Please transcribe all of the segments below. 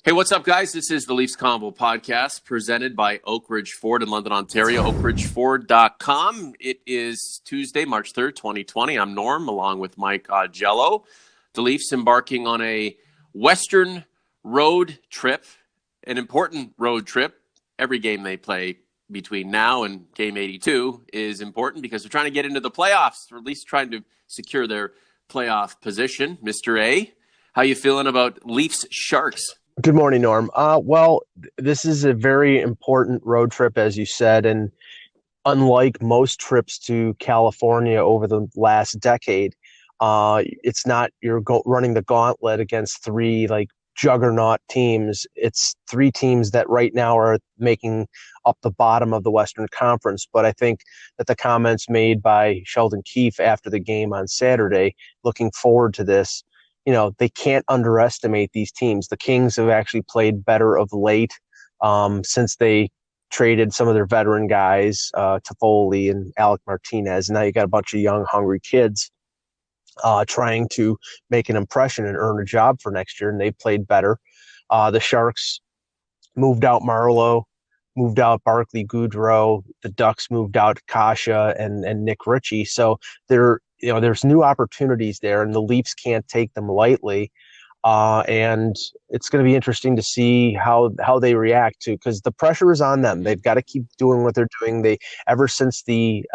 Hey, what's up, guys? This is the Leafs Convo podcast presented by Oakridge Ford in London, Ontario, oakridgeford.com. It is Tuesday, March 3rd, 2020. I'm Norm, along with Mike Jello. The Leafs embarking on a Western road trip, an important road trip. Every game they play between now and game 82 is important because they're trying to get into the playoffs, or at least trying to secure their playoff position. Mr. A, how you feeling about Leafs Sharks? Good morning, Norm. This is a very important road trip, as you said, and unlike most trips to California over the last decade, it's not running the gauntlet against three juggernaut teams. It's three teams that right now are making up the bottom of the Western Conference. But I think that the comments made by Sheldon Keefe after the game on Saturday, looking forward to this, they can't underestimate these teams. The Kings have actually played better of late since they traded some of their veteran guys, Toffoli and Alec Martinez. Now you got a bunch of young, hungry kids trying to make an impression and earn a job for next year, and they've played better. The Sharks moved out Marleau, moved out Barclay Goodrow. The Ducks moved out Kasha and Nick Ritchie. So there's new opportunities there, and the Leafs can't take them lightly. And it's going to be interesting to see how they react to, because the pressure is on them. They've got to keep doing what they're doing. Ever since the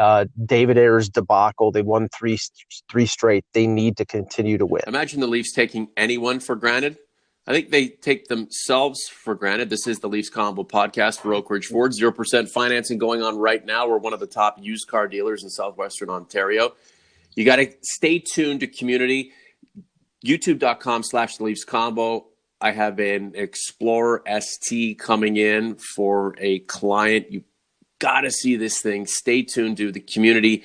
David Ayres debacle, they won three straight. They need to continue to win. Imagine the Leafs taking anyone for granted. I think they take themselves for granted. This is the Leafs Combo podcast for Oakridge Ford. 0% financing going on right now. We're one of the top used car dealers in southwestern Ontario. You got to stay tuned to community. YouTube.com/the Leafs Combo. I have an Explorer ST coming in for a client. You got to see this thing. Stay tuned to the community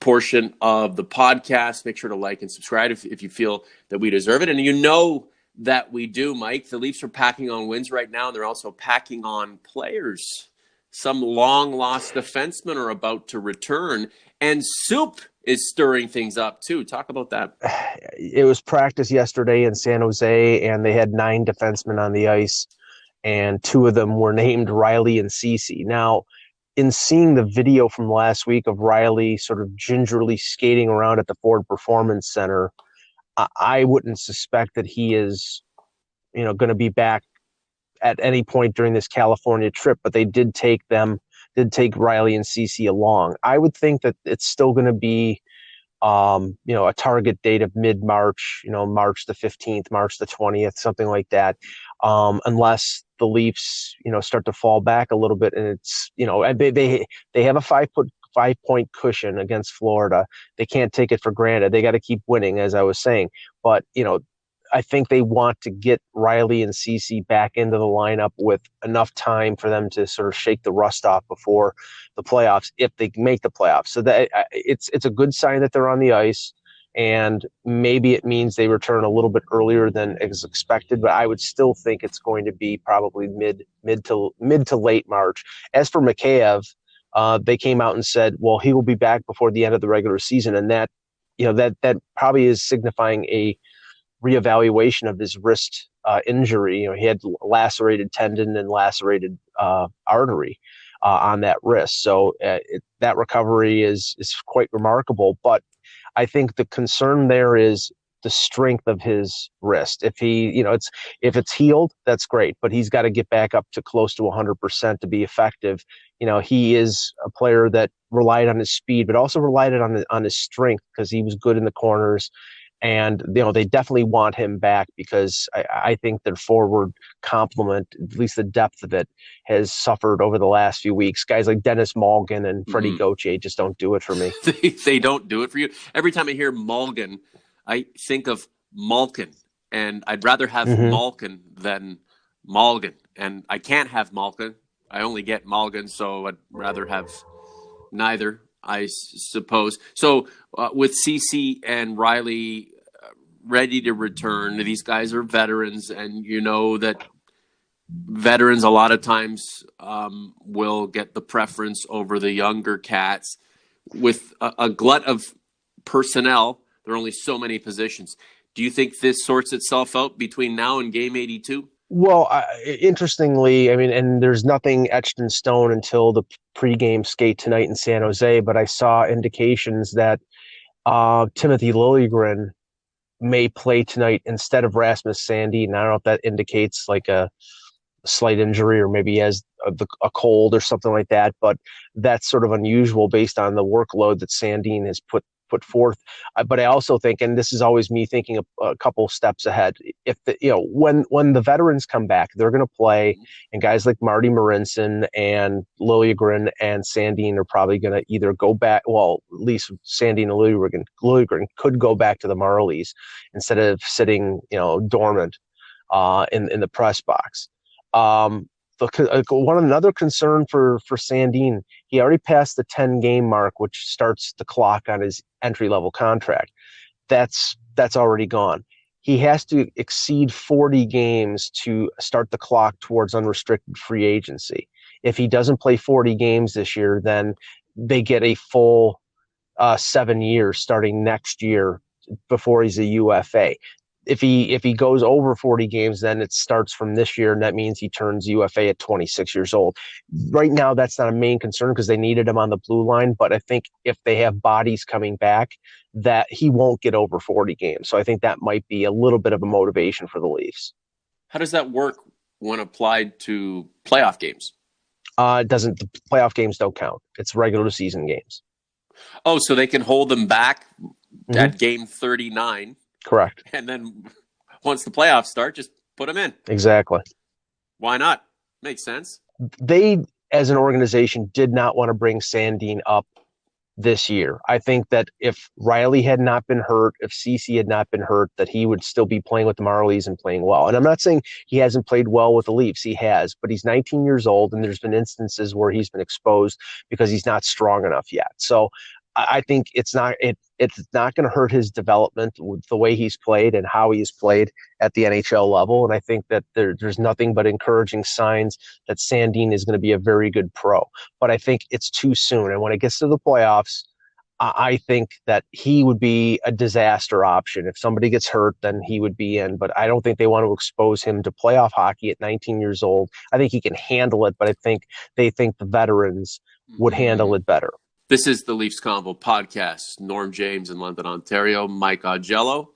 portion of the podcast. Make sure to like and subscribe if you feel that we deserve it. And you know that we do, Mike. The Leafs are packing on wins right now, and they're also packing on players. Some long-lost defensemen are about to return, and Soup is stirring things up too. Talk about that. It was practice yesterday in San Jose, and they had 9 defensemen on the ice, and 2 of them were named Riley and Ceci. Now, in seeing the video from last week of Riley sort of gingerly skating around at the Ford Performance Center, I wouldn't suspect that he is, going to be back at any point during this California trip, but they did take Riley and Ceci along. I would think that it's still going to be, a target date of mid-March, March the 15th, March the 20th, something like that, unless the Leafs, start to fall back a little bit. And it's, they have a 5-point cushion against Florida. They can't take it for granted. They got to keep winning, as I was saying. But, I think they want to get Riley and Ceci back into the lineup with enough time for them to sort of shake the rust off before the playoffs, if they make the playoffs. So that it's a good sign that they're on the ice, and maybe it means they return a little bit earlier than is expected. But I would still think it's going to be probably mid to late March. As for Mikheyev, they came out and said, well, he will be back before the end of the regular season, and that probably is signifying a reevaluation of his wrist injury. He had lacerated tendon and lacerated artery on that wrist. So that recovery is quite remarkable. But I think the concern there is the strength of his wrist. If if it's healed, that's great, but he's got to get back up to close to 100% to be effective. He is a player that relied on his speed, but also relied on his strength, because he was good in the corners. And, they definitely want him back, because I think their forward complement, at least the depth of it, has suffered over the last few weeks. Guys like Dennis Malgin and Freddie Gauthier just don't do it for me. They don't do it for you. Every time I hear Malgin, I think of Malkin, and I'd rather have Malkin than Malgin. And I can't have Malkin. I only get Malgin, so I'd rather have neither, I suppose. So with Ceci and Riley ready to return, these guys are veterans, and that veterans a lot of times will get the preference over the younger cats. With a glut of personnel, there are only so many positions. Do you think this sorts itself out between now and game 82? Well, interestingly, I mean, and there's nothing etched in stone until the pregame skate tonight in San Jose, but I saw indications that Timothy Liljegren may play tonight instead of Rasmus Sandin. And I don't know if that indicates like a slight injury or maybe he has a cold or something like that, but that's sort of unusual based on the workload that Sandin has put forth. But I also think, and this is always me thinking a couple steps ahead. If when the veterans come back, they're going to play, and guys like Marty Marinson and Liljegren and Sandin are probably going to either go back. Well, at least Sandin and Liljegren could go back to the Marlies instead of sitting, dormant in the press box. Another concern for Sandin, he already passed the 10-game mark, which starts the clock on his entry-level contract. That's already gone. He has to exceed 40 games to start the clock towards unrestricted free agency. If he doesn't play 40 games this year, then they get a full 7 years starting next year before he's a UFA. If he goes over 40 games, then it starts from this year, and that means he turns UFA at 26 years old. Right now, that's not a main concern because they needed him on the blue line, but I think if they have bodies coming back, that he won't get over 40 games. So I think that might be a little bit of a motivation for the Leafs. How does that work when applied to playoff games? It doesn't. The playoff games don't count. It's regular season games. Oh, so they can hold them back at game 39. Correct. And then once the playoffs start, just put them in. Exactly. Why not? Makes sense. They, as an organization, did not want to bring Sandin up this year. I think that if Riley had not been hurt, if Ceci had not been hurt, that he would still be playing with the Marlies and playing well. And I'm not saying he hasn't played well with the Leafs. He has, but he's 19 years old, and there's been instances where he's been exposed because he's not strong enough yet. So I think it's not going to hurt his development with the way he's played and how he's played at the NHL level. And I think that there's nothing but encouraging signs that Sandin is going to be a very good pro. But I think it's too soon. And when it gets to the playoffs, I think that he would be a disaster option. If somebody gets hurt, then he would be in. But I don't think they want to expose him to playoff hockey at 19 years old. I think he can handle it, but I think they think the veterans would handle it better. This is the Leafs Convo podcast. Norm James in London, Ontario. Mike Augello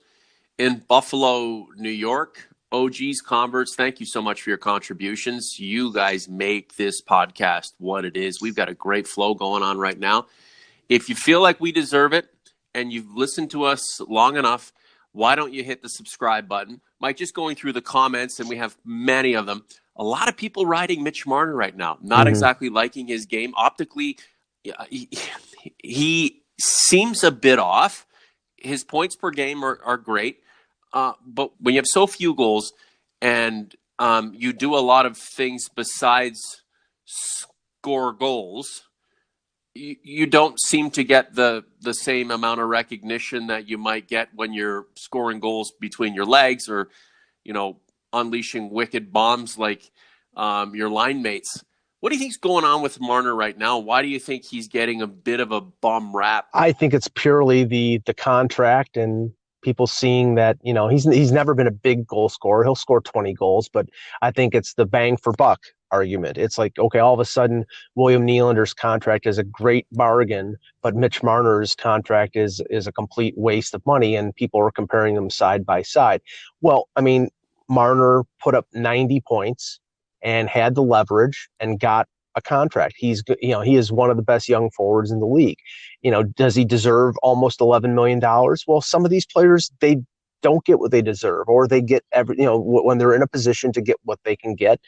in Buffalo, New York. OGs, converts, thank you so much for your contributions. You guys make this podcast what it is. We've got a great flow going on right now. If you feel like we deserve it and you've listened to us long enough, why don't you hit the subscribe button? Mike, just going through the comments, and we have many of them. A lot of people riding Mitch Marner right now, not exactly liking his game. Optically, he seems a bit off. His points per game are great. But when you have so few goals and you do a lot of things besides score goals, you don't seem to get the same amount of recognition that you might get when you're scoring goals between your legs or, unleashing wicked bombs like your line mates. What do you think's going on with Marner right now? Why do you think he's getting a bit of a bum rap? I think it's purely the contract and people seeing that, he's never been a big goal scorer. He'll score 20 goals, but I think it's the bang for buck argument. It's like, okay, all of a sudden William Nylander's contract is a great bargain, but Mitch Marner's contract is a complete waste of money, and people are comparing them side by side. Well, I mean, Marner put up 90 points and had the leverage and got a contract. He is one of the best young forwards in the league. Does he deserve almost $11 million? Well, some of these players, they don't get what they deserve, or they get when they're in a position to get what they can get,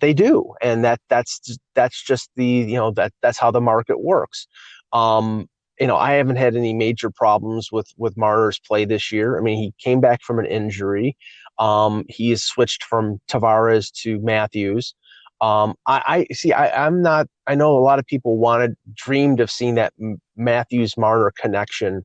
they do. And that's just that's how the market works. I haven't had any major problems with Marner's play this year. I mean, he came back from an injury. He has switched from Tavares to Matthews. I know a lot of people dreamed of seeing that Matthews Marner connection,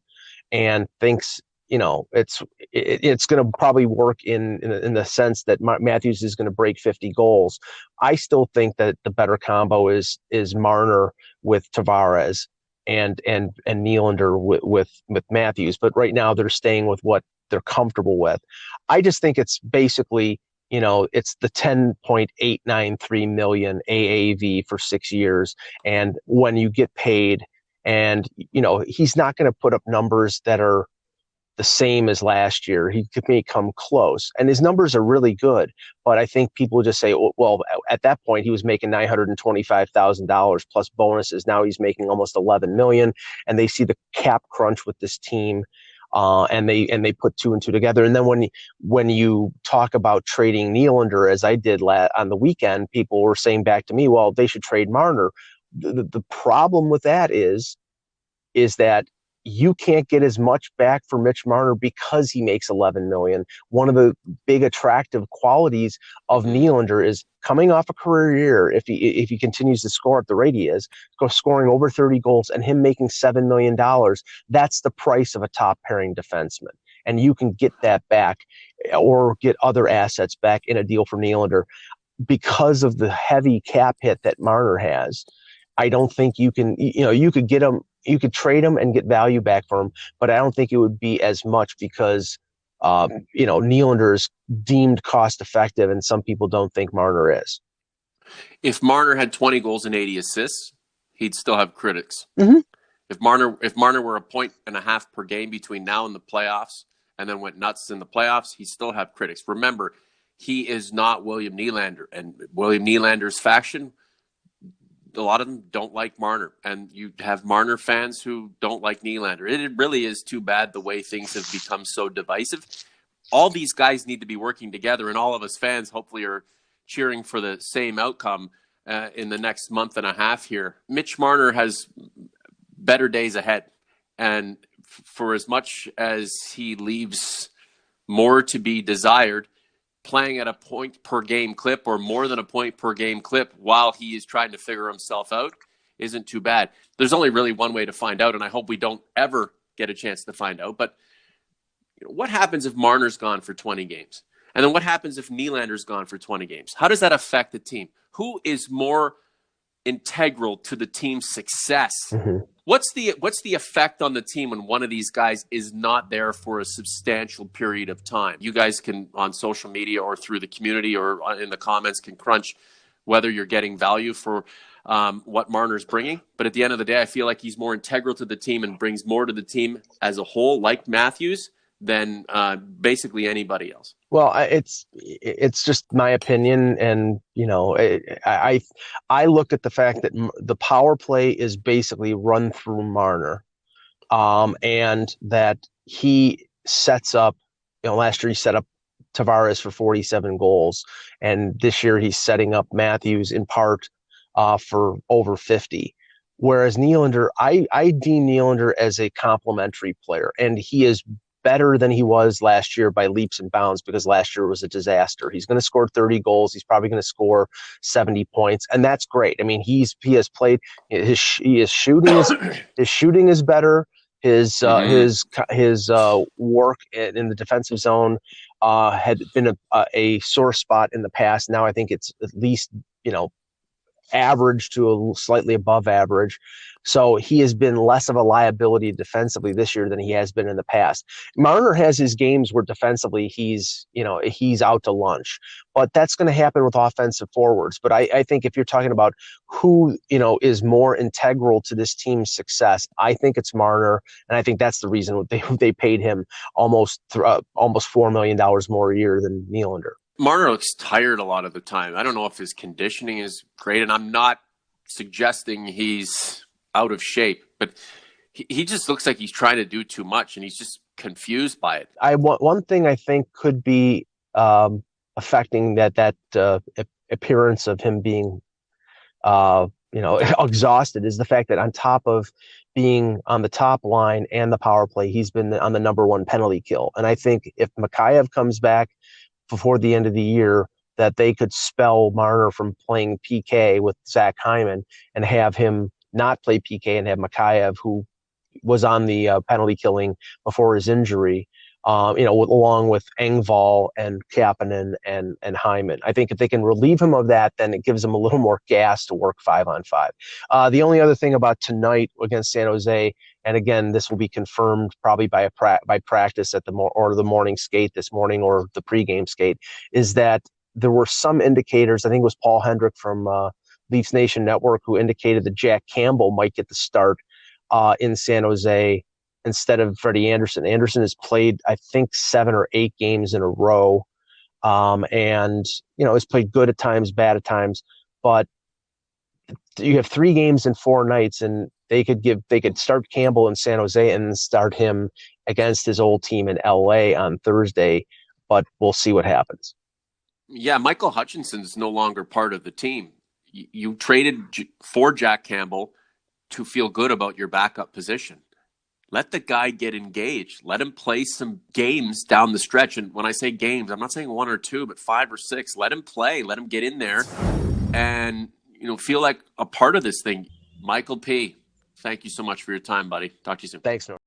and thinks, it's going to probably work in the sense that Matthews is going to break 50 goals. I still think that the better combo is Marner with Tavares and Nylander with Matthews. But right now they're staying with what they're comfortable with. I just think it's basically it's the 10.893 million AAV for 6 years. And when you get paid, and, he's not going to put up numbers that are the same as last year. He may come close, and his numbers are really good. But I think people just say, well, at that point he was making $925,000 plus bonuses. Now he's making almost 11 million, and they see the cap crunch with this team, and they put two and two together. And then when you talk about trading Nylander, as I did on the weekend, people were saying back to me, well, they should trade Marner. The problem with that is that you can't get as much back for Mitch Marner because he makes 11 million. One of the big attractive qualities of Nylander is coming off a career year. If he continues to score at the rate he is, scoring over 30 goals and him making $7 million, that's the price of a top pairing defenseman. And you can get that back or get other assets back in a deal for Nylander. Because of the heavy cap hit that Marner has, I don't think you can, you could get him, you could trade him and get value back for him, but I don't think it would be as much because, Nylander is deemed cost effective, and some people don't think Marner is. If Marner had 20 goals and 80 assists, he'd still have critics. Mm-hmm. If Marner were 1.5 per game between now and the playoffs, and then went nuts in the playoffs, he'd still have critics. Remember, he is not William Nylander, and William Nylander's faction, a lot of them don't like Marner, and you have Marner fans who don't like Nylander. It really is too bad the way things have become so divisive. All these guys need to be working together, and all of us fans hopefully are cheering for the same outcome in the next month and a half here. Mitch Marner has better days ahead, and for as much as he leaves more to be desired, playing at a point per game clip or more than a point per game clip while he is trying to figure himself out isn't too bad. There's only really one way to find out, and I hope we don't ever get a chance to find out. But what happens if Marner's gone for 20 games? And then what happens if Nylander's gone for 20 games? How does that affect the team? Who is more integral to the team's success? Mm-hmm. What's the effect on the team when one of these guys is not there for a substantial period of time? You guys can, on social media or through the community or in the comments, can crunch whether you're getting value for what Marner's bringing. But at the end of the day, I feel like he's more integral to the team and brings more to the team as a whole, like Matthews, than basically anybody else. Well, it's just my opinion, and I looked at the fact that the power play is basically run through Marner, and that he sets up. Last year he set up Tavares for 47 goals, and this year he's setting up Matthews in part for over 50. Whereas Nylander, I deem Nylander as a complementary player, and he is better than he was last year by leaps and bounds, because last year was a disaster. He's going to score 30 goals. He's probably going to score 70 points, and that's great. I mean, he has played his shooting is better. His work in the defensive zone had been a sore spot in the past. Now I think it's at least average to a slightly above average. So he has been less of a liability defensively this year than he has been in the past. Marner has his games where defensively he's out to lunch, but that's going to happen with offensive forwards. But I think if you're talking about who, is more integral to this team's success, I think it's Marner. And I think that's the reason they paid him almost $4 million more a year than Nylander. Marner looks tired a lot of the time. I don't know if his conditioning is great, and I'm not suggesting he's out of shape, but he just looks like he's trying to do too much, and he's just confused by it. One thing I think could be affecting that appearance of him being exhausted is the fact that on top of being on the top line and the power play, he's been on the number one penalty kill. And I think if Mikheyev comes back before the end of the year, that they could spell Marner from playing PK with Zach Hyman and have him not play PK and have Mikheyev, who was on the penalty killing before his injury, along with Engvall and Kapanen and Hyman. I think if they can relieve him of that, then it gives him a little more gas to work 5-on-5. The only other thing about tonight against San Jose, and again, this will be confirmed probably by practice at the morning skate this morning or the pregame skate, is that there were some indicators. I think it was Paul Hendrick from Leafs Nation Network who indicated that Jack Campbell might get the start in San Jose instead of Freddie Anderson. Anderson has played, I think, 7 or 8 games in a row, and has played good at times, bad at times. But you have 3 games in 4 nights, and they could start Campbell in San Jose and then start him against his old team in LA on Thursday. But we'll see what happens. Yeah, Michael Hutchinson's no longer part of the team. You traded for Jack Campbell to feel good about your backup position. Let the guy get engaged. Let him play some games down the stretch. And when I say games, I'm not saying 1 or 2, but 5 or 6. Let him play. Let him get in there and feel like a part of this thing. Michael P., thank you so much for your time, buddy. Talk to you soon. Thanks, Norm.